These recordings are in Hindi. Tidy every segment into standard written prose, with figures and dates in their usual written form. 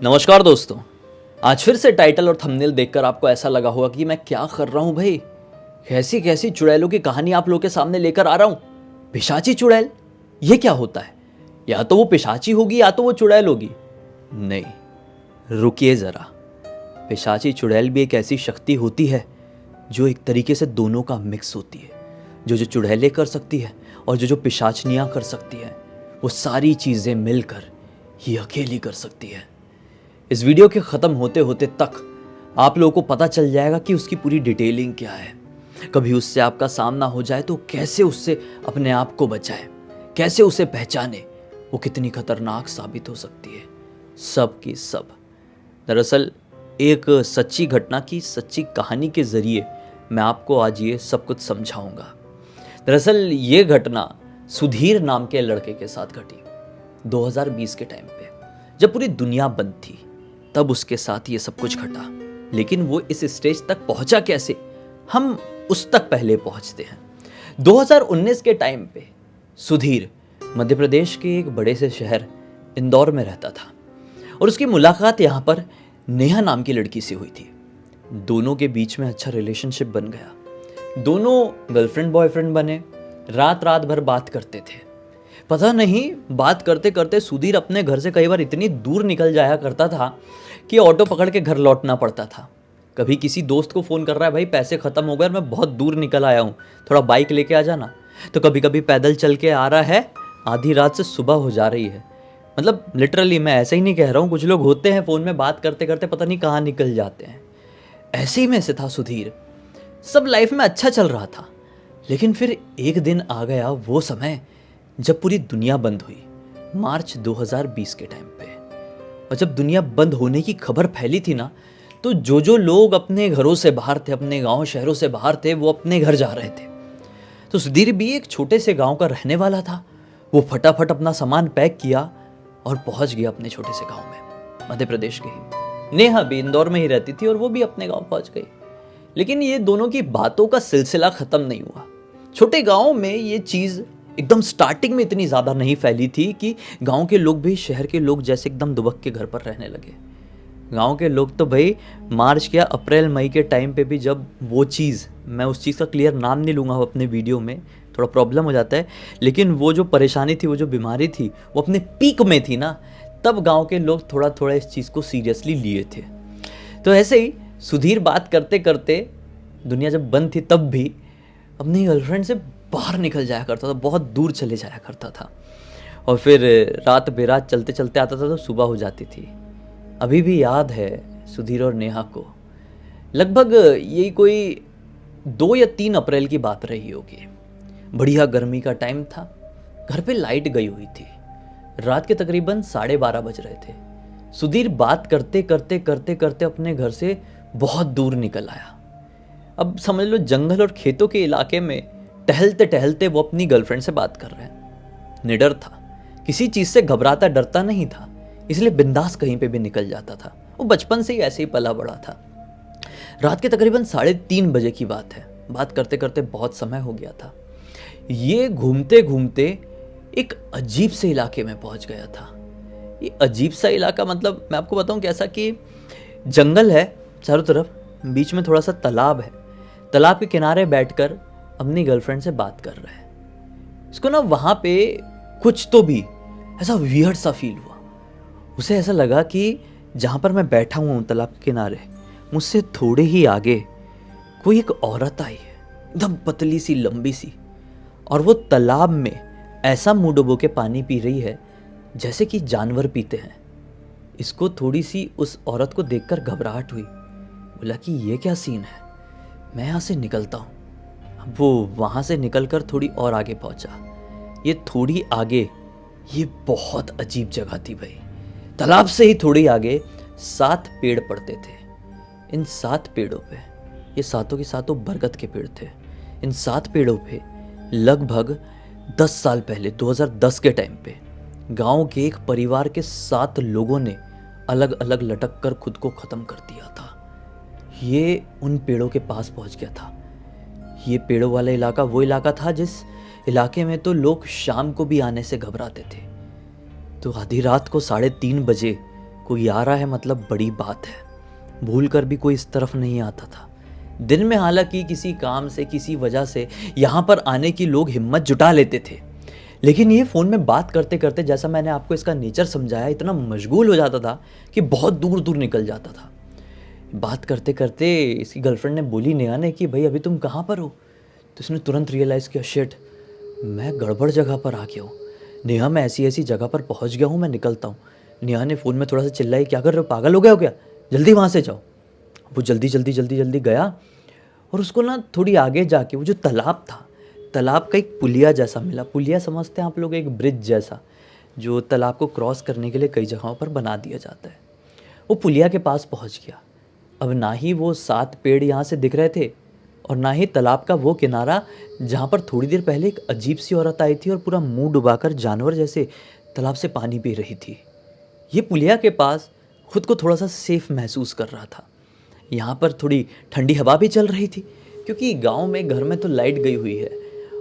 नमस्कार दोस्तों। आज फिर से टाइटल और थंबनेल देखकर आपको ऐसा लगा होगा कि मैं क्या कर रहा हूं भाई, कैसी कैसी चुड़ैलों की कहानी आप लोगों के सामने लेकर आ रहा हूं। पिशाची चुड़ैल, ये क्या होता है? या तो वो पिशाची होगी या तो वो चुड़ैल होगी। नहीं, रुकिए जरा। पिशाची चुड़ैल भी एक ऐसी शक्ति होती है जो एक तरीके से दोनों का मिक्स होती है। जो चुड़ैलें कर सकती है और जो पिशाचनियाँ कर सकती है, वो सारी चीज़ें मिलकर ये अकेली कर सकती है। इस वीडियो के ख़त्म होते होते तक आप लोगों को पता चल जाएगा कि उसकी पूरी डिटेलिंग क्या है। कभी उससे आपका सामना हो जाए तो कैसे उससे अपने आप को बचाए, कैसे उसे पहचाने, वो कितनी खतरनाक साबित हो सकती है। सब की सब दरअसल एक सच्ची घटना की सच्ची कहानी के ज़रिए मैं आपको आज ये सब कुछ समझाऊंगा। दरअसल ये घटना सुधीर नाम के लड़के के साथ घटी 2020 के टाइम पे, जब पूरी दुनिया बंद थी। तब उसके साथ ये सब कुछ घटा। लेकिन वो इस स्टेज तक पहुंचा कैसे, हम उस तक पहले पहुंचते हैं। 2019 के टाइम पे सुधीर मध्य प्रदेश के एक बड़े से शहर इंदौर में रहता था और उसकी मुलाकात यहाँ पर नेहा नाम की लड़की से हुई थी। दोनों के बीच में अच्छा रिलेशनशिप बन गया। दोनों गर्लफ्रेंड बॉयफ्रेंड बने, रात रात भर बात करते थे। पता नहीं बात करते करते सुधीर अपने घर से कई बार इतनी दूर निकल जाया करता था कि ऑटो पकड़ के घर लौटना पड़ता था। कभी किसी दोस्त को फ़ोन कर रहा है, भाई पैसे ख़त्म हो गए, मैं बहुत दूर निकल आया हूँ, थोड़ा बाइक लेके आ जाना। तो कभी कभी पैदल चल के आ रहा है, आधी रात से सुबह हो जा रही है। मतलब लिटरली मैं ऐसे ही नहीं कह रहा हूँ, कुछ लोग होते हैं फ़ोन में बात करते करते पता नहीं कहाँ निकल जाते हैं। ऐसे ही में से था सुधीर। सब लाइफ में अच्छा चल रहा था, लेकिन फिर एक दिन आ गया वो समय जब पूरी दुनिया बंद हुई, मार्च 2020 के टाइम पे। और जब दुनिया बंद होने की खबर फैली थी ना, तो जो लोग अपने घरों से बाहर थे, अपने गांव शहरों से बाहर थे, वो अपने घर जा रहे थे। तो सुधीर भी एक छोटे से गांव का रहने वाला था। वो फटाफट अपना सामान पैक किया और पहुंच गया अपने छोटे से गांव में, मध्य प्रदेश के ही। नेहा भी इंदौर में ही रहती थी और वो भी अपने गाँव पहुँच गई। लेकिन ये दोनों की बातों का सिलसिला ख़त्म नहीं हुआ। छोटे गाँव में ये चीज़ एकदम स्टार्टिंग में इतनी ज़्यादा नहीं फैली थी कि गांव के लोग भी शहर के लोग जैसे एकदम दुबक के घर पर रहने लगे। गांव के लोग तो भाई मार्च या अप्रैल मई के टाइम पे भी, जब वो चीज़, मैं उस चीज़ का क्लियर नाम नहीं लूँगा अपने वीडियो में, थोड़ा प्रॉब्लम हो जाता है, लेकिन वो जो परेशानी थी, वो जो बीमारी थी, वो अपने पीक में थी ना, तब गाँव के लोग थोड़ा थोड़ा इस चीज़ को सीरियसली लिए थे। तो ऐसे ही सुधीर बात करते करते, दुनिया जब बंद थी तब भी अपनी गर्लफ्रेंड से बाहर निकल जाया करता था, बहुत दूर चले जाया करता था। और फिर रात बेरात चलते चलते आता था तो सुबह हो जाती थी। अभी भी याद है सुधीर और नेहा को। लगभग यही कोई 2 या 3 अप्रैल की बात रही होगी। बढ़िया गर्मी का टाइम था, घर पे लाइट गई हुई थी। रात के तकरीबन 12:30 बज रहे थे। सुधीर बात करते करते करते करते अपने घर से बहुत दूर निकल आया। अब समझ लो जंगल और खेतों के इलाके में टहलते टहलते वो अपनी गर्लफ्रेंड से बात कर रहे हैं। निडर था, किसी चीज़ से घबराता डरता नहीं था, इसलिए बिंदास कहीं पे भी निकल जाता था। वो बचपन से ही ऐसे ही पला बड़ा था। रात के तकरीबन 3:30 बजे की बात है। बात करते करते बहुत समय हो गया था। ये घूमते घूमते एक अजीब से इलाके में पहुंच गया था। ये अजीब सा इलाका, मतलब मैं आपको बताऊं कैसा, कि जंगल है चारों तरफ, बीच में थोड़ा सा तालाब है। तालाब के किनारे बैठकर अपनी गर्लफ्रेंड से बात कर रहा है। इसको ना वहाँ पे कुछ तो भी ऐसा वियर्ड सा फील हुआ। उसे ऐसा लगा कि जहाँ पर मैं बैठा हुआ हूँ तालाब के किनारे, मुझसे थोड़े ही आगे कोई एक औरत आई है, एकदम पतली सी लंबी सी, और वो तालाब में ऐसा मुँह डुबो के पानी पी रही है जैसे कि जानवर पीते हैं। इसको थोड़ी सी उस औरत को देखकर घबराहट हुई। बोला कि ये क्या सीन है, मैं यहाँ से निकलता हूँ। वो वहाँ से निकलकर थोड़ी और आगे पहुँचा। ये थोड़ी आगे, ये बहुत अजीब जगह थी भाई। तालाब से ही थोड़ी आगे 7 पेड़ पड़ते थे। इन 7 पेड़ों पे, ये सातों के सातों बरगद के पेड़ थे। इन 7 पेड़ों पे लगभग 10 साल पहले 2010 के टाइम पे गांव के एक परिवार के 7 लोगों ने अलग अलग लटक कर खुद को ख़त्म कर दिया था। ये उन पेड़ों के पास पहुंच गया था। ये पेड़ों वाला इलाका वो इलाका था जिस इलाके में तो लोग शाम को भी आने से घबराते थे। तो आधी रात को 3:30 बजे कोई आ रहा है मतलब बड़ी बात है। भूल कर भी कोई इस तरफ नहीं आता था। दिन में हालांकि किसी काम से किसी वजह से यहाँ पर आने की लोग हिम्मत जुटा लेते थे, लेकिन ये फ़ोन में बात करते करते, जैसा मैंने आपको इसका नेचर समझाया, इतना मशगूल हो जाता था कि बहुत दूर दूर निकल जाता था। बात करते करते इसकी गर्लफ्रेंड ने बोली नेहा ने कि भाई अभी तुम कहाँ पर हो। तो इसने तुरंत रियलाइज़ किया, शिट मैं गड़बड़ जगह पर आ गया हूँ। नेहा मैं ऐसी ऐसी जगह पर पहुँच गया हूँ, मैं निकलता हूँ। नेहा ने फ़ोन में थोड़ा सा चिल्लाई, क्या कर रहे हो, पागल हो गया हो क्या, जल्दी वहाँ से जाओ। वो जल्दी जल्दी जल्दी जल्दी गया और उसको ना थोड़ी आगे जाके वो जो तालाब था, तालाब का एक पुलिया जैसा मिला। पुलिया समझते हैं आप लोग, एक ब्रिज जैसा जो तालाब को क्रॉस करने के लिए कई जगहों पर बना दिया जाता है। वो पुलिया के पास पहुंच गया। अब ना ही वो 7 पेड़ यहाँ से दिख रहे थे और ना ही तालाब का वो किनारा जहाँ पर थोड़ी देर पहले एक अजीब सी औरत आई थी और पूरा मुंह डुबाकर जानवर जैसे तालाब से पानी पी रही थी। ये पुलिया के पास खुद को थोड़ा सा सेफ महसूस कर रहा था। यहाँ पर थोड़ी ठंडी हवा भी चल रही थी, क्योंकि गांव में घर में तो लाइट गई हुई है,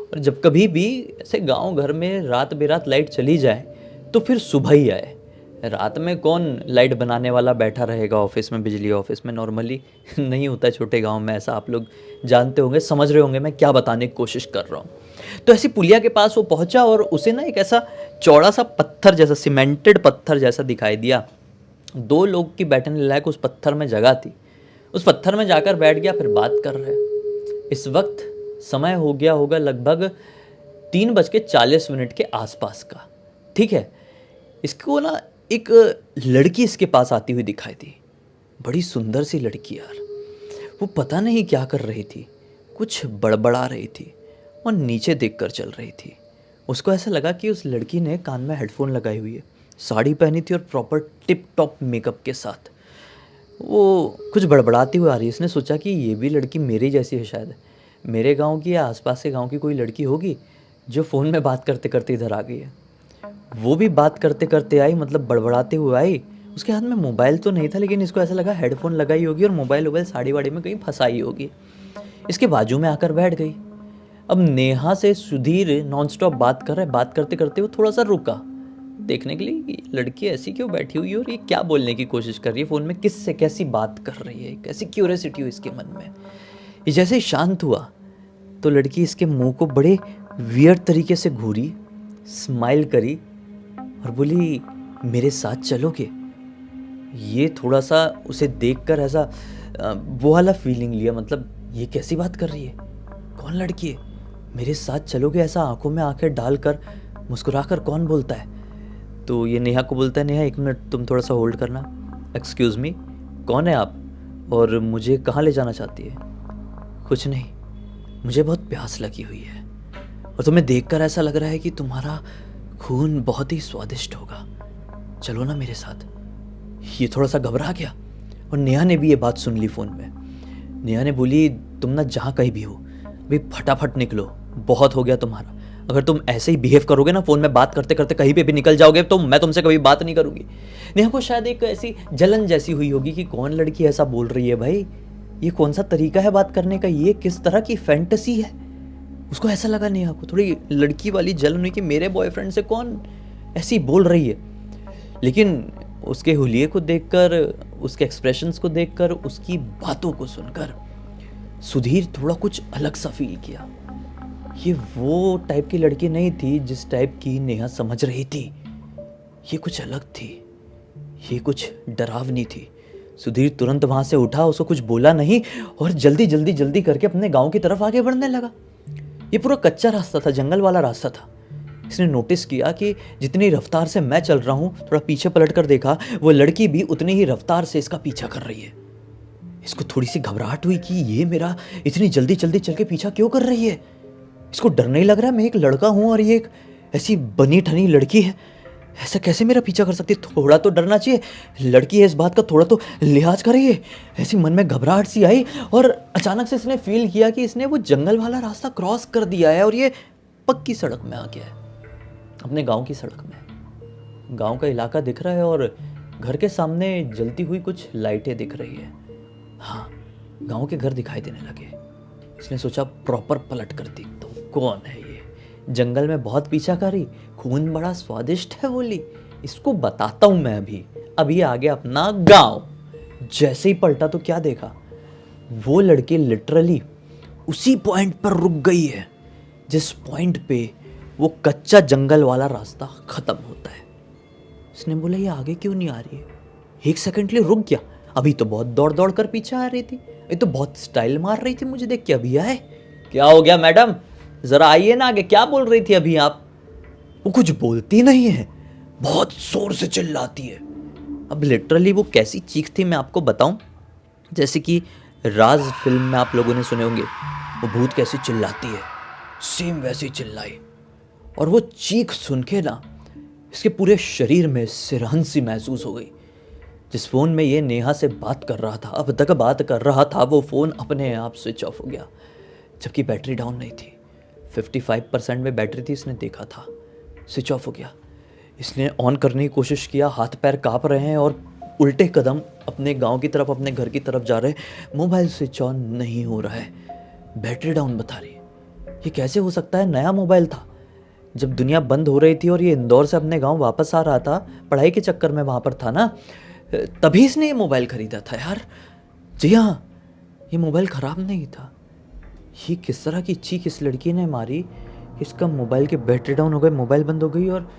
और जब कभी भी ऐसे गांव घर में रात बेरात लाइट चली जाए तो फिर सुबह ही आए। रात में कौन लाइट बनाने वाला बैठा रहेगा ऑफिस में, बिजली ऑफिस में नॉर्मली नहीं होता है छोटे गांव में, ऐसा आप लोग जानते होंगे, समझ रहे होंगे मैं क्या बताने की कोशिश कर रहा हूँ। तो ऐसी पुलिया के पास वो पहुंचा और उसे ना एक ऐसा चौड़ा सा पत्थर जैसा, सीमेंटेड पत्थर जैसा दिखाई दिया। 2 लोग की बैठने लायक उस पत्थर में जगह थी। उस पत्थर में जाकर बैठ गया, फिर बात कर रहे हैं। इस वक्त समय हो गया होगा लगभग 3:40 के आसपास का, ठीक है। इसको ना एक लड़की इसके पास आती हुई दिखाई दी, बड़ी सुंदर सी लड़की यार। वो पता नहीं क्या कर रही थी, कुछ बड़बड़ा रही थी और नीचे देखकर चल रही थी। उसको ऐसा लगा कि उस लड़की ने कान में हेडफोन लगाई हुई है, साड़ी पहनी थी और प्रॉपर टिप टॉप मेकअप के साथ वो कुछ बड़बड़ाती हुई आ रही है। इसने सोचा कि ये भी लड़की मेरी जैसी है, शायद मेरे गांव की या आसपास के गांव की कोई लड़की होगी जो फ़ोन में बात करते करते इधर आ गई है। वो भी बात करते करते आई, मतलब बड़बड़ाते हुए आई। उसके हाथ में मोबाइल तो नहीं था, लेकिन इसको ऐसा लगा हेडफोन लगाई होगी और मोबाइल वोबाइल साड़ी वाड़ी में कहीं फंसाई होगी। इसके बाजू में आकर बैठ गई। अब नेहा से सुधीर नॉनस्टॉप बात कर रहा है। बात करते करते वो थोड़ा सा रुका देखने के लिए कि लड़की ऐसी क्यों बैठी हुई है और ये क्या बोलने की कोशिश कर रही है, फ़ोन में किससे कैसी बात कर रही है, कैसी क्यूरियोसिटी हुई इसके मन में। ये जैसे ही शांत हुआ तो लड़की इसके मुंह को बड़े वियर्ड तरीके से घूरी, स्माइल करी और बोली मेरे साथ चलोगे। ये थोड़ा सा उसे देखकर ऐसा वो वाला फीलिंग लिया, मतलब ये कैसी बात कर रही है, कौन लड़की है, मेरे साथ चलोगे, ऐसा आंखों में आंखें डालकर मुस्कुराकर कौन बोलता है। तो ये नेहा को बोलता है, नेहा 1 मिनट तुम थोड़ा सा होल्ड करना। एक्सक्यूज़ मी, कौन है आप और मुझे कहाँ ले जाना चाहती है। कुछ नहीं, मुझे बहुत प्यास लगी हुई है और तुम्हें देखकर ऐसा लग रहा है कि तुम्हारा खून बहुत ही स्वादिष्ट होगा, चलो ना मेरे साथ। ये थोड़ा सा घबरा गया और नेहा ने भी ये बात सुन ली फ़ोन में। नेहा ने बोली तुम ना जहाँ कहीं भी हो अभी फटाफट निकलो, बहुत हो गया तुम्हारा। अगर तुम ऐसे ही बिहेव करोगे ना, फ़ोन में बात करते करते कहीं पे भी निकल जाओगे, तो मैं तुमसे कभी बात नहीं करूँगी। नेहा को शायद एक ऐसी जलन जैसी हुई होगी कि कौन लड़की ऐसा बोल रही है भाई, ये कौन सा तरीका है बात करने का, ये किस तरह की फैंटेसी है। उसको ऐसा लगा, नेहा को थोड़ी लड़की वाली जलन हुई कि मेरे बॉयफ्रेंड से कौन ऐसी बोल रही है। लेकिन उसके हुलिये को देखकर, उसके एक्सप्रेशंस को देखकर, उसकी बातों को सुनकर सुधीर थोड़ा कुछ अलग सा फील किया। ये वो टाइप की लड़की नहीं थी जिस टाइप की नेहा समझ रही थी, ये कुछ अलग थी, ये कुछ डरावनी थी। सुधीर तुरंत वहाँ से उठा, उसको कुछ बोला नहीं और जल्दी जल्दी जल्दी करके अपने गांव की तरफ आगे बढ़ने लगा। ये पूरा कच्चा रास्ता था, जंगल वाला रास्ता था। इसने नोटिस किया कि जितनी रफ्तार से मैं चल रहा हूँ, थोड़ा पीछे पलट कर देखा, वो लड़की भी उतनी ही रफ्तार से इसका पीछा कर रही है। इसको थोड़ी सी घबराहट हुई कि ये मेरा इतनी जल्दी जल्दी चल के पीछा क्यों कर रही है। इसको डर नहीं लग रहा, मैं एक लड़का हूँ और ये एक ऐसी बनी ठनी लड़की है, ऐसा कैसे मेरा पीछा कर सकती है। थोड़ा तो डरना चाहिए, लड़की है इस बात का थोड़ा तो लिहाज करिए। ऐसी मन में घबराहट सी आई और अचानक से इसने फील किया कि इसने वो जंगल वाला रास्ता क्रॉस कर दिया है और ये पक्की सड़क में आ गया है, अपने गांव की सड़क में। गांव का इलाका दिख रहा है और घर के सामने जलती हुई कुछ लाइटें दिख रही है। हाँ, गांव के घर दिखाई देने लगे। इसने सोचा प्रॉपर पलट कर देखता हूँ कौन है ये, जंगल में बहुत पीछा करी, खून बड़ा स्वादिष्ट है बोली, इसको बताता हूँ मैं अभी, अब ये आ गया अपना गांव। जैसे ही पलटा तो क्या देखा, वो लड़की लिटरली उसी पॉइंट पर रुक गई है जिस पॉइंट पे वो कच्चा जंगल वाला रास्ता खत्म होता है। उसने बोला ये आगे क्यों नहीं आ रही है? 1 सेकंड के लिए रुक गया। अभी तो बहुत दौड़ दौड़ कर पीछे आ रही थी, ये तो बहुत स्टाइल मार रही थी मुझे देख के। अभी आए, क्या हो गया मैडम, जरा आइए ना आगे, क्या बोल रही थी अभी आप? वो कुछ बोलती नहीं है, बहुत जोर से चिल्लाती है। अब लिटरली वो कैसी चीख थी मैं आपको बताऊं, जैसे कि राज फिल्म में आप लोगों ने सुने होंगे वो भूत कैसी चिल्लाती है, सेम वैसी चिल्लाई। और वो चीख सुन के ना इसके पूरे शरीर में सिरहंसी महसूस हो गई। जिस फ़ोन में ये नेहा से बात कर रहा था, अब तक बात कर रहा था, वो फ़ोन अपने आप स्विच ऑफ हो गया, जबकि बैटरी डाउन नहीं थी। 55% में बैटरी थी, इसने देखा था, स्विच ऑफ हो गया। इसने ऑन करने की कोशिश किया, हाथ पैर काँप रहे हैं और उल्टे कदम अपने गांव की तरफ, अपने घर की तरफ जा रहे हैं। मोबाइल स्विच ऑन नहीं हो रहा है, बैटरी डाउन बता रही है। ये कैसे हो सकता है? नया मोबाइल था, जब दुनिया बंद हो रही थी और ये इंदौर से अपने गांव वापस आ रहा था, पढ़ाई के चक्कर में वहाँ पर था ना, तभी इसने ये मोबाइल ख़रीदा था यार। जी हाँ, ये मोबाइल ख़राब नहीं था। ये किस तरह की चीख इस लड़की ने मारी, इसका मोबाइल की बैटरी डाउन हो गई, मोबाइल बंद हो गई और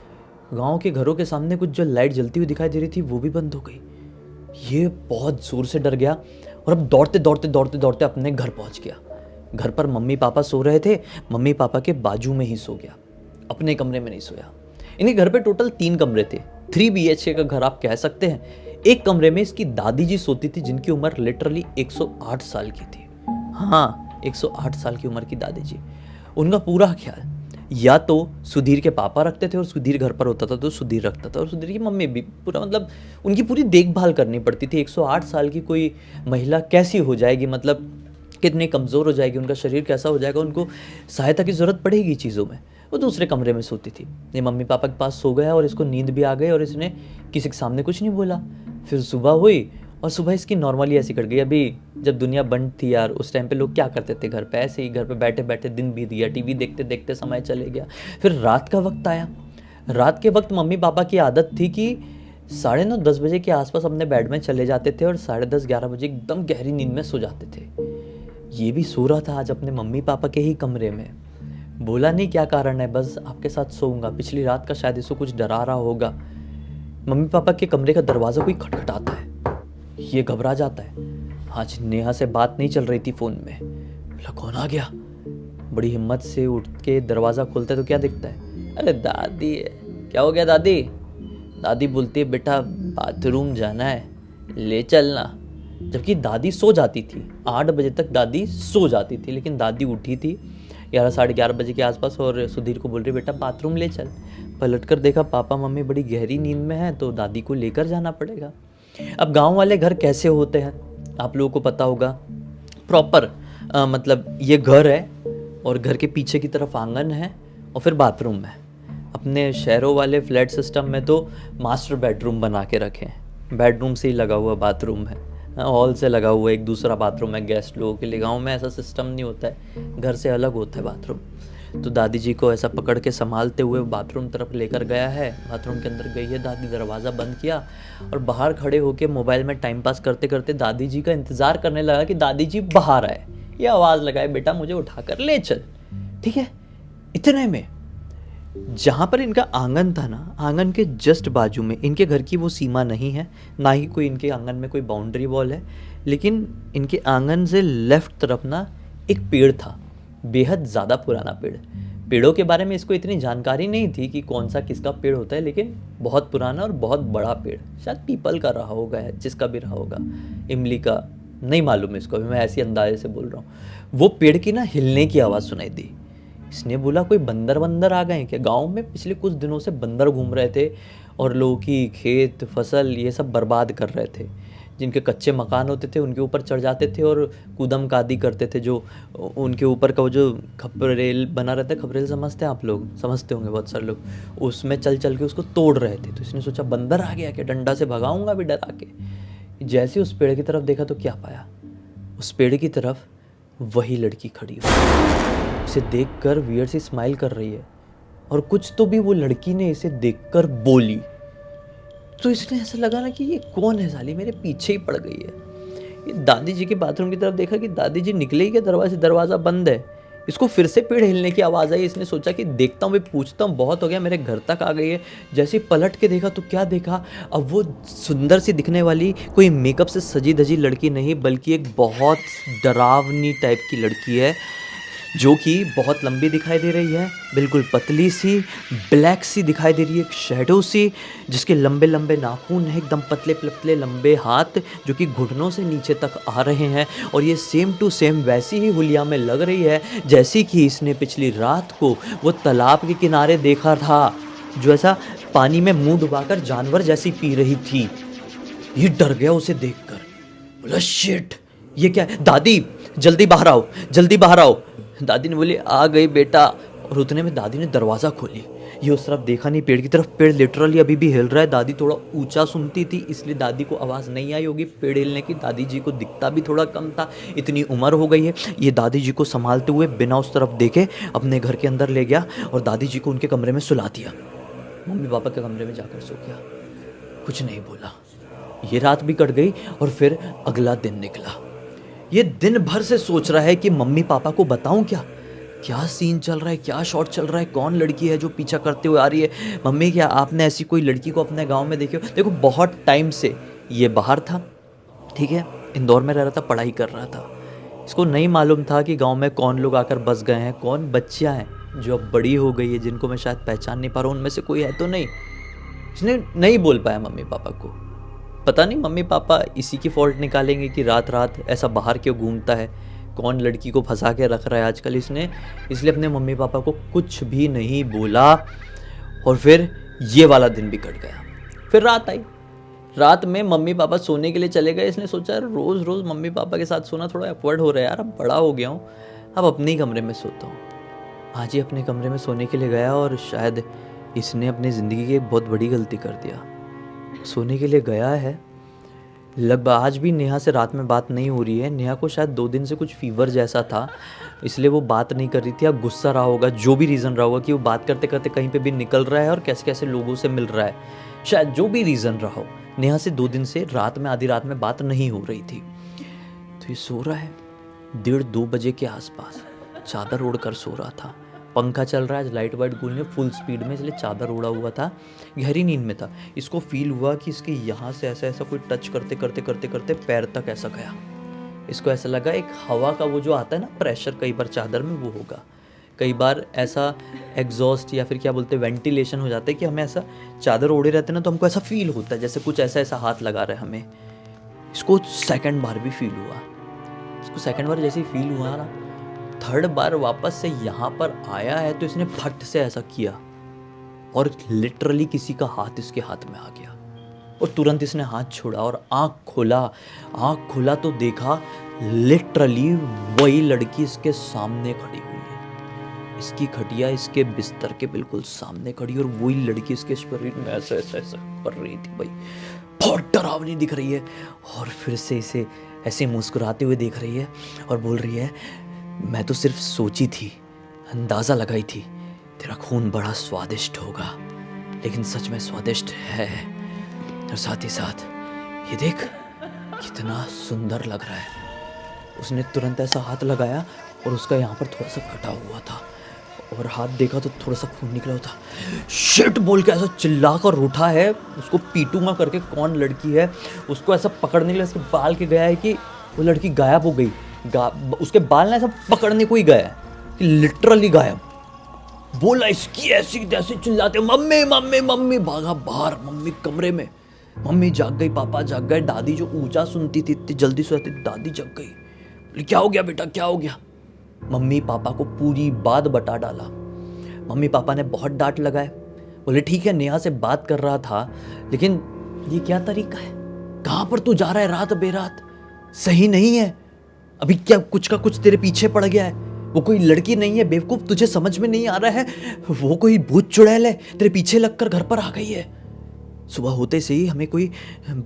गांव के घरों के सामने कुछ जो लाइट जलती हुई दिखाई दे रही थी वो भी बंद हो गई। ये बहुत ज़ोर से डर गया और अब दौड़ते दौड़ते दौड़ते दौड़ते अपने घर पहुंच गया। घर पर मम्मी पापा सो रहे थे, मम्मी पापा के बाजू में ही सो गया, अपने कमरे में नहीं सोया। इनके घर पे टोटल 3 कमरे थे, 3 BHK का घर आप कह सकते हैं। एक कमरे में इसकी दादी जी सोती थी, जिनकी उम्र लिटरली 108 साल की थी। हाँ, 108 साल की उम्र की दादी जी। उनका पूरा ख्याल या तो सुधीर के पापा रखते थे और सुधीर घर पर होता था तो सुधीर रखता था, और सुधीर की मम्मी भी पूरा, मतलब उनकी पूरी देखभाल करनी पड़ती थी। 108 साल की कोई महिला कैसी हो जाएगी, मतलब कितनी कमज़ोर हो जाएगी, उनका शरीर कैसा हो जाएगा, उनको सहायता की ज़रूरत पड़ेगी चीज़ों में। वो दूसरे कमरे में सोती थी। ये मम्मी पापा के पास सो गया और इसको नींद भी आ गई और इसने किसी के सामने कुछ नहीं बोला। फिर सुबह हुई और सुबह इसकी नॉर्मली ऐसी कट गई। अभी जब दुनिया बंद थी यार, उस टाइम पे लोग क्या करते थे घर पे, ऐसे ही घर पे बैठे बैठे दिन बीत गया, टीवी देखते देखते समय चले गया। फिर रात का वक्त आया। रात के वक्त मम्मी पापा की आदत थी कि 9:30-10 बजे के आसपास अपने बेड में चले जाते थे और 10:30-11 बजे एकदम गहरी नींद में सो जाते थे। ये भी सो रहा था आज अपने मम्मी पापा के ही कमरे में। बोला नहीं क्या कारण है, बस आपके साथ सोऊंगा। पिछली रात का शायद इसको कुछ डरा रहा होगा। मम्मी पापा के कमरे का दरवाज़ा कोई खटखटाता है, ये घबरा जाता है। आज नेहा से बात नहीं चल रही थी फ़ोन में। बोला कौन आ गया? बड़ी हिम्मत से उठ के दरवाज़ा खोलता है तो क्या दिखता है? अरे दादी है। क्या हो गया दादी? दादी बोलती है बेटा बाथरूम जाना है, ले चलना। जबकि दादी सो जाती थी, 8 बजे तक दादी सो जाती थी, लेकिन दादी उठी थी 11-11:30 बजे के आसपास और सुधीर को बोल रही बेटा बाथरूम ले चल। पलट कर देखा पापा मम्मी बड़ी गहरी नींद में है, तो दादी को लेकर जाना पड़ेगा। अब गांव वाले घर कैसे होते हैं आप लोगों को पता होगा। प्रॉपर मतलब ये घर है और घर के पीछे की तरफ आंगन है और फिर बाथरूम है। अपने शहरों वाले फ्लैट सिस्टम में तो मास्टर बेडरूम बना के रखे हैं, बेडरूम से ही लगा हुआ बाथरूम है, हॉल से लगा हुआ एक दूसरा बाथरूम है गेस्ट लोगों के लिए। गांव में ऐसा सिस्टम नहीं होता है, घर से अलग होता है बाथरूम। तो दादी जी को ऐसा पकड़ के संभालते हुए बाथरूम तरफ लेकर गया है। बाथरूम के अंदर गई है दादी, दरवाज़ा बंद किया और बाहर खड़े होकर मोबाइल में टाइम पास करते करते दादी जी का इंतज़ार करने लगा कि दादी जी बाहर आए, ये आवाज़ लगाए बेटा मुझे उठाकर ले चल। ठीक है, इतने में जहाँ पर इनका आंगन था ना, आंगन के जस्ट बाजू में, इनके घर की वो सीमा नहीं है, ना ही कोई इनके आंगन में कोई बाउंड्री वॉल है, लेकिन इनके आंगन से लेफ्ट तरफ ना एक पेड़ था, बेहद ज़्यादा पुराना पेड़। पेड़ों के बारे में इसको इतनी जानकारी नहीं थी कि कौन सा किसका पेड़ होता है, लेकिन बहुत पुराना और बहुत बड़ा पेड़, शायद पीपल का रहा होगा, जिसका भी रहा होगा, इमली का नहीं मालूम इसको, अभी मैं ऐसी अंदाजे से बोल रहा हूँ। वो पेड़ की ना हिलने की आवाज़ सुनाई दी। इसने बोला कोई बंदर वंदर आ गए क्या? गांव में पिछले कुछ दिनों से बंदर घूम रहे थे और लोगों की खेत फसल ये सब बर्बाद कर रहे थे। जिनके कच्चे मकान होते थे उनके ऊपर चढ़ जाते थे और कूदम कादी करते थे। जो उनके ऊपर का वो जो खपरेल बना रहता है, खपरेल समझते हैं आप लोग, समझते होंगे बहुत सारे लोग, उसमें चल चल के उसको तोड़ रहे थे। तो इसने सोचा बंदर आ गया क्या, डंडा से भगाऊंगा भी डरा के। जैसे उस पेड़ की तरफ देखा तो क्या पाया, उस पेड़ की तरफ वही लड़की खड़ी हुई, इसे देखकर वियर सी स्माइल कर रही है। और कुछ तो भी वो लड़की ने इसे देखकर बोली, तो इसने ऐसा लगा ना कि ये कौन है, साली मेरे पीछे ही पड़ गई है। ये दादी जी के बाथरूम की तरफ देखा कि दादी जी निकले ही क्या, दरवाज़ा बंद है। इसको फिर से पेड़ हिलने की आवाज़ आई। इसने सोचा कि देखता हूँ, भाई पूछता हूँ, बहुत हो गया, मेरे घर तक आ गई है। जैसे ही पलट के देखा तो क्या देखा, अब वो सुंदर सी दिखने वाली कोई मेकअप से सजी धजी लड़की नहीं, बल्कि एक बहुत डरावनी टाइप की लड़की है, जो कि बहुत लंबी दिखाई दे रही है, बिल्कुल पतली सी, ब्लैक सी दिखाई दे रही है, एक शैडो सी, जिसके लंबे लंबे नाखून हैं, एकदम पतले पतले लंबे हाथ जो कि घुटनों से नीचे तक आ रहे हैं। और ये सेम टू सेम वैसी ही हुलिया में लग रही है जैसी कि इसने पिछली रात को वो तालाब के किनारे देखा था, जो ऐसा पानी में मुंह डुबाकर जानवर जैसी पी रही थी। ये डर गया उसे देखकर, बोला शिट, ये क्या है? दादी जल्दी बाहर आओ, जल्दी बाहर आओ। दादी ने बोली आ गई बेटा। और उतने में दादी ने दरवाज़ा खोली। ये उस तरफ देखा नहीं, पेड़ की तरफ। पेड़ लिटरली अभी भी हिल रहा है। दादी थोड़ा ऊंचा सुनती थी, इसलिए दादी को आवाज़ नहीं आई होगी पेड़ हिलने की। दादी जी को दिखता भी थोड़ा कम था, इतनी उम्र हो गई है। ये दादी जी को संभालते हुए बिना उस तरफ देखे अपने घर के अंदर ले गया और दादी जी को उनके कमरे में सुला दिया। मम्मी पापा के कमरे में जाकर सो गया, कुछ नहीं बोला। ये रात भी कट गई और फिर अगला दिन निकला। ये दिन भर से सोच रहा है कि मम्मी पापा को बताऊं क्या, क्या सीन चल रहा है, क्या शॉट चल रहा है, कौन लड़की है जो पीछा करते हुए आ रही है। मम्मी क्या आपने ऐसी कोई लड़की को अपने गांव में देखी हो? देखो बहुत टाइम से ये बाहर था, ठीक है, इंदौर में रह रहा था, पढ़ाई कर रहा था। इसको नहीं मालूम था कि गांव में कौन लोग आकर बस गए हैं, कौन बच्चियां हैं जो अब बड़ी हो गई है, जिनको मैं शायद पहचान नहीं पा रहा हूँ, उनमें से कोई है तो नहीं। इसने नहीं बोल पाया मम्मी पापा को। पता नहीं मम्मी पापा इसी की फॉल्ट निकालेंगे कि रात रात ऐसा बाहर क्यों घूमता है, कौन लड़की को फंसा के रख रहा है आजकल इसने। इसलिए अपने मम्मी पापा को कुछ भी नहीं बोला। और फिर ये वाला दिन भी कट गया। फिर रात आई। रात में मम्मी पापा सोने के लिए चले गए। इसने सोचा रोज़ रोज़ मम्मी पापा के साथ सोना थोड़ा अकवर्ड हो रहा है यार, अब बड़ा हो गया हूँ, अब अपने ही कमरे में सोता हूँ। आज ही अपने कमरे में सोने के लिए गया और शायद इसने अपनी ज़िंदगी की बहुत बड़ी गलती कर दिया। सोने के लिए गया है, लगभग आज भी नेहा से रात में बात नहीं हो रही है। नेहा को शायद 2 दिन से कुछ फीवर जैसा था, इसलिए वो बात नहीं कर रही थी। अब गुस्सा रहा होगा, जो भी रीज़न रहा होगा कि वो बात करते करते कहीं पे भी निकल रहा है और कैसे कैसे लोगों से मिल रहा है, शायद जो भी रीज़न रहा हो, नेहा से 2 दिन से रात में आधी रात में बात नहीं हो रही थी। तो ये सो रहा है 1:30-2 बजे के आसपास, चादर ओढ़ कर सो रहा था। पंखा चल रहा है, लाइट वाइट गुल में फुल स्पीड में, इसलिए चादर ओढ़ा हुआ था, गहरी नींद में था। इसको फील हुआ कि इसके यहाँ से ऐसा ऐसा कोई टच करते करते करते करते पैर तक ऐसा गया। इसको ऐसा लगा एक हवा का वो जो आता है ना प्रेशर, कई बार चादर में वो होगा, कई बार ऐसा एग्जॉस्ट या फिर क्या बोलते हैं वेंटिलेशन हो जाता है कि हमें ऐसा चादर ओढ़े रहते हैं ना, तो हमको ऐसा फील होता है जैसे कुछ ऐसा ऐसा हाथ लगा रहा है हमें। इसको सेकंड बार भी फील हुआ। इसको सेकंड बार जैसे ही फील हुआ ना, थर्ड बार वापस से यहाँ पर आया है तो इसने फट से ऐसा किया और लिटरली किसी का हाथ इसके हाथ में आ गया। और तुरंत इसने हाथ छोड़ा और आँख खोला तो देखा लिटरली वही लड़की इसके सामने खड़ी हुई है। इसकी खटिया इसके बिस्तर के बिल्कुल सामने खड़ी और वही लड़की इसके शरीर में ऐसा ऐसा ऐसा कर रही थी। भाई बहुत डरावनी दिख रही है। और फिर से इसे ऐसे मुस्कुराते हुए देख रही है और बोल रही है, मैं तो सिर्फ सोची थी, अंदाज़ा लगाई थी तेरा खून बड़ा स्वादिष्ट होगा, लेकिन सच में स्वादिष्ट है। और साथ ही साथ ये देख कितना सुंदर लग रहा है। उसने तुरंत ऐसा हाथ लगाया और उसका यहाँ पर थोड़ा सा कटा हुआ था और हाथ देखा तो थोड़ा सा खून निकला हुआ था। शिट बोल के ऐसा चिल्ला कर उठा है, उसको पीटूंगा करके कौन लड़की है उसको ऐसा पकड़ने के लिए उसके बाल के गया है कि वो लड़की गायब हो गई। उसके बाल ने ऐसा पकड़ने को ही गया है कि लिटरली गायब। बोला इसकी ऐसी जैसे चिल्लाते मम्मी मम्मी मम्मी, भागा बाहर मम्मी कमरे में। मम्मी जाग गई, पापा जाग गए, दादी जो ऊंचा सुनती थी इतनी जल्दी सोती थी, दादी जग गई। बोली क्या हो गया बेटा, क्या हो गया? मम्मी पापा को पूरी बात बता डाला। मम्मी पापा ने बहुत डांट लगाए, बोले ठीक है नेहा से बात कर रहा था, लेकिन ये क्या तरीका है, कहाँ पर तू जा रहा है रात बेरात, सही नहीं है। अभी क्या कुछ का कुछ तेरे पीछे पड़ गया है, वो कोई लड़की नहीं है बेवकूफ़, तुझे समझ में नहीं आ रहा है, वो कोई भूत चुड़ैल है, तेरे पीछे लगकर घर पर आ गई है। सुबह होते से ही हमें कोई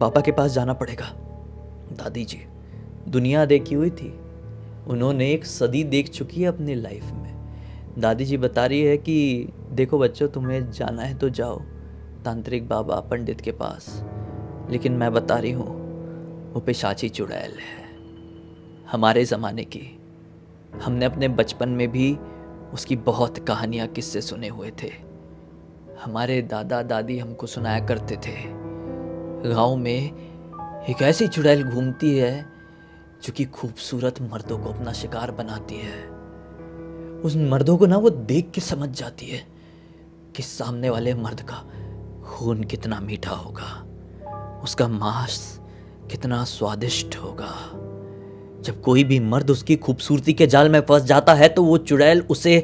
पापा के पास जाना पड़ेगा। दादी जी दुनिया देखी हुई थी, उन्होंने एक सदी देख चुकी है अपनी लाइफ में। दादी जी बता रही है कि देखो बच्चों, तुम्हें जाना है तो जाओ, तांत्रिक बाबा पंडित के पास, लेकिन मैं बता रही हूँ वो पिशाची चुड़ैल है, हमारे ज़माने की। हमने अपने बचपन में भी उसकी बहुत कहानियाँ किस्से सुने हुए थे। हमारे दादा दादी हमको सुनाया करते थे। गांव में एक ऐसी चुड़ैल घूमती है जो कि खूबसूरत मर्दों को अपना शिकार बनाती है। उस मर्दों को ना वो देख के समझ जाती है कि सामने वाले मर्द का खून कितना मीठा होगा, उसका मांस कितना स्वादिष्ट होगा। जब कोई भी मर्द उसकी खूबसूरती के जाल में फंस जाता है तो वो चुड़ैल उसे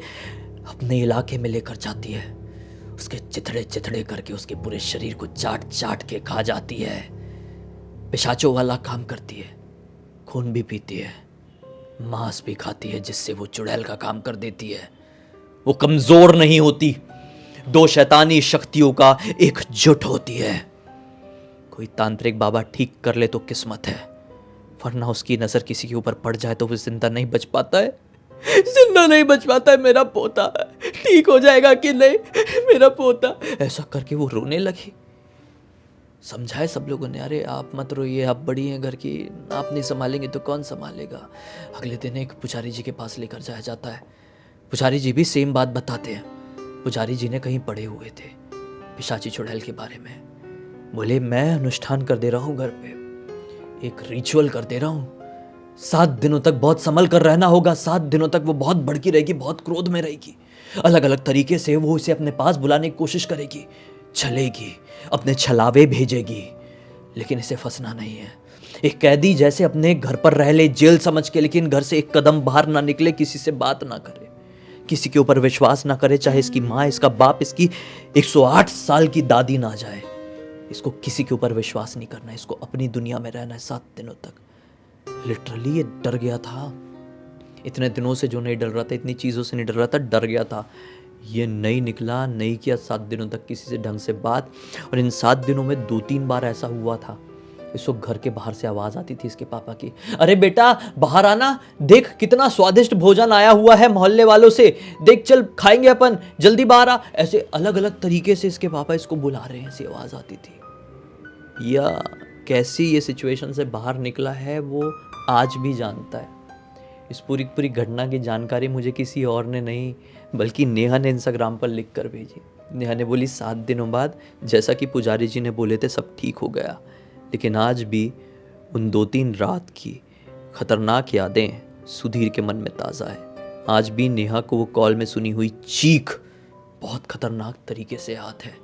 अपने इलाके में लेकर जाती है, उसके चिथड़े चिथड़े करके उसके पूरे शरीर को चाट चाट के खा जाती है। पिशाचों वाला काम करती है, खून भी पीती है, मांस भी खाती है, जिससे वो चुड़ैल का काम कर देती है। वो कमजोर नहीं होती, दो शैतानी शक्तियों का एकजुट होती है। कोई तांत्रिक बाबा ठीक कर ले तो किस्मत है, वरना उसकी नजर किसी के ऊपर पड़ जाए तो वो जिंदा नहीं बच पाता है। जिंदा नहीं बच पाता है। मेरा पोता ठीक हो जाएगा कि नहीं, मेरा पोता। ऐसा करके वो रोने लगी। समझाए सब लोगों ने, अरे आप मत रोइए, आप बड़ी हैं घर की, आप नहीं संभालेंगे तो कौन संभालेगा। अगले दिन एक पुजारी जी के पास लेकर जाया जाता है। पुजारी जी भी सेम बात बताते हैं। पुजारी जी ने कहीं पढ़े हुए थे पिशाची चुड़ैल के बारे में। बोले मैं अनुष्ठान कर दे रहा हूँ, घर पे एक रिचुअल कर दे रहा हूँ, 7 दिनों तक बहुत संभल कर रहना होगा। 7 दिनों तक वो बहुत भड़की रहेगी, बहुत क्रोध में रहेगी, अलग अलग तरीके से वो इसे अपने पास बुलाने की कोशिश करेगी, छलेगी, अपने छलावे भेजेगी, लेकिन इसे फंसना नहीं है। एक कैदी जैसे अपने घर पर रह ले जेल समझ के, लेकिन घर से एक कदम बाहर ना निकले, किसी से बात ना करे, किसी के ऊपर विश्वास ना करे, चाहे इसकी माँ, इसका बाप, इसकी 108 साल की दादी ना जाए, इसको किसी के ऊपर विश्वास नहीं करना है, इसको अपनी दुनिया में रहना है 7 दिनों तक। लिटरली ये डर गया था। इतने दिनों से जो नहीं डर रहा था, इतनी चीज़ों से नहीं डर रहा था, डर गया था। ये नहीं निकला, नहीं किया 7 दिनों तक किसी से ढंग से बात। और इन 7 दिनों में 2-3 बार ऐसा हुआ था, इसको घर के बाहर से आवाज़ आती थी इसके पापा की, अरे बेटा बाहर आना, देख कितना स्वादिष्ट भोजन आया हुआ है मोहल्ले वालों से, देख चल खाएंगे अपन, जल्दी बाहर आ। ऐसे अलग अलग तरीके से इसके पापा इसको बुला रहे हैं, ऐसी आवाज़ आती थी। या कैसी ये सिचुएशन से बाहर निकला है वो आज भी जानता है। इस पूरी घटना की जानकारी मुझे किसी और ने नहीं, बल्कि नेहा ने इंस्टाग्राम पर लिख कर भेजी। नेहा ने बोली 7 दिनों बाद जैसा कि पुजारी जी ने बोले थे सब ठीक हो गया, लेकिन आज भी उन 2-3 रात की खतरनाक यादें सुधीर के मन में ताज़ा है। आज भी नेहा को वो कॉल में सुनी हुई चीख बहुत खतरनाक तरीके से याद है।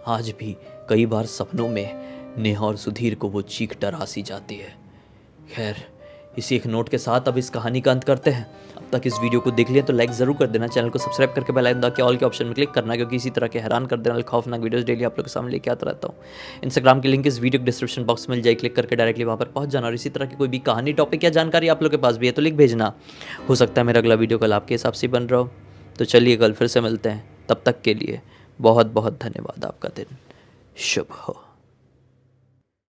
आज भी कई बार सपनों में नेहा और सुधीर को वो चीख डरा सी जाती है। खैर, इसी एक नोट के साथ अब इस कहानी का अंत करते हैं। अब तक इस वीडियो को देख लिया तो लाइक ज़रूर कर देना, चैनल को सब्सक्राइब करके बेल आइकन दबा के ऑल के ऑप्शन में क्लिक करना, क्योंकि इसी तरह के हैरान कर देने वाले खौफनाक वीडियोस डेली आप लोग के सामने लेके आता रहता हूँ। इंस्टाग्राम की लिंक इस वीडियो के डिस्क्रिप्शन बॉक्स में मिल जाए, क्लिक करके डायरेक्टली वहाँ पर पहुँच जाना। और इसी तरह की कोई भी कहानी, टॉपिक या जानकारी आप लोग के पास भी है तो लिख भेजना, हो सकता है मेरा अगला वीडियो कल आपके हिसाब से बन रहा हो। तो चलिए कल फिर से मिलते हैं, तब तक के लिए बहुत बहुत धन्यवाद। आपका दिन शुभ हो।